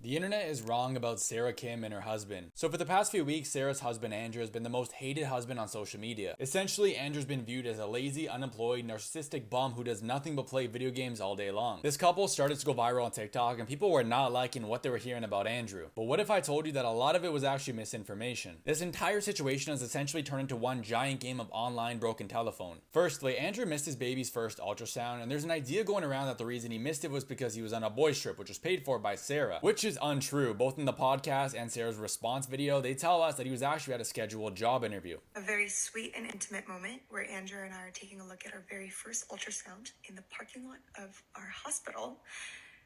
The internet is wrong about Sarah Kim and her husband. So for the past few weeks, Sarah's husband Andrew has been the most hated husband on social media. Essentially, Andrew's been viewed as a lazy, unemployed, narcissistic bum who does nothing but play video games all day long. This couple started to go viral on TikTok and people were not liking what they were hearing about Andrew. But what if I told you that a lot of it was actually misinformation? This entire situation has essentially turned into one giant game of online broken telephone. Firstly, Andrew missed his baby's first ultrasound, and there's an idea going around that the reason he missed it was because he was on a boys trip, which was paid for by Sarah, which is untrue. Both in the podcast and Sarah's response video, they tell us that he was actually at a scheduled job interview. A very sweet and intimate moment where Andrew and I are taking a look at our very first ultrasound in the parking lot of our hospital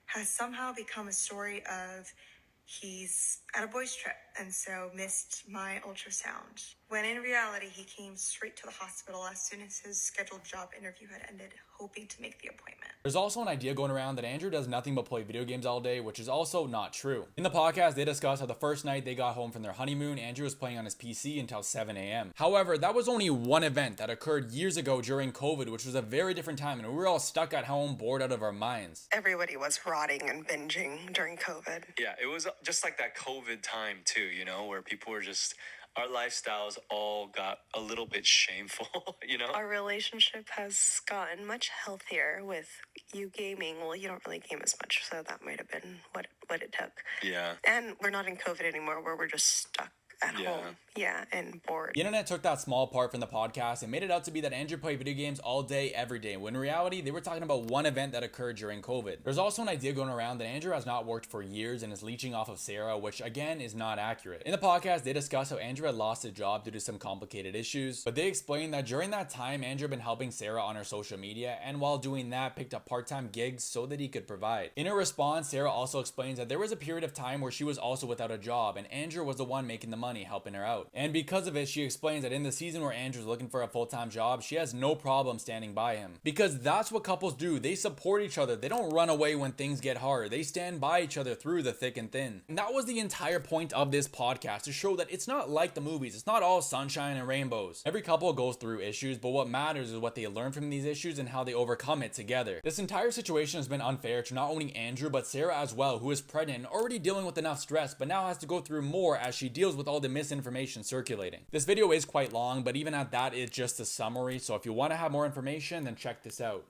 has somehow become a story of he's at a boys trip and so missed my ultrasound. When in reality, he came straight to the hospital as soon as his scheduled job interview had ended, hoping to make the appointment. There's also an idea going around that Andrew does nothing but play video games all day, which is also not true. In the podcast, they discuss how the first night they got home from their honeymoon, Andrew was playing on his PC until 7 a.m. However, that was only one event that occurred years ago during COVID, which was a very different time, and we were all stuck at home, bored out of our minds. Everybody was rotting and binging during COVID. Yeah, it was just like that COVID time too, you know, where people were just, our lifestyles all got a little bit shameful, you know? Our relationship has gotten much healthier with you gaming. Well, you don't really game as much, so that might have been what it took. Yeah. And we're not in COVID anymore, where we're just stuck at home. Yeah, and bored. The internet took that small part from the podcast and made it out to be that Andrew played video games all day, every day, when in reality, they were talking about one event that occurred during COVID. There's also an idea going around that Andrew has not worked for years and is leeching off of Sarah, which again is not accurate. In the podcast, they discuss how Andrew had lost his job due to some complicated issues, but they explain that during that time, Andrew had been helping Sarah on her social media, and while doing that, picked up part-time gigs so that he could provide. In her response, Sarah also explains that there was a period of time where she was also without a job, and Andrew was the one making the money, helping her out. And because of it, she explains that in the season where Andrew's looking for a full-time job, she has no problem standing by him. Because that's what couples do. They support each other. They don't run away when things get hard. They stand by each other through the thick and thin. And that was the entire point of this podcast, to show that it's not like the movies. It's not all sunshine and rainbows. Every couple goes through issues, but what matters is what they learn from these issues and how they overcome it together. This entire situation has been unfair to not only Andrew, but Sarah as well, who is pregnant and already dealing with enough stress, but now has to go through more as she deals with all the misinformation circulating. This video is quite long, but even at that, it's just a summary, so if you want to have more information, then check this out.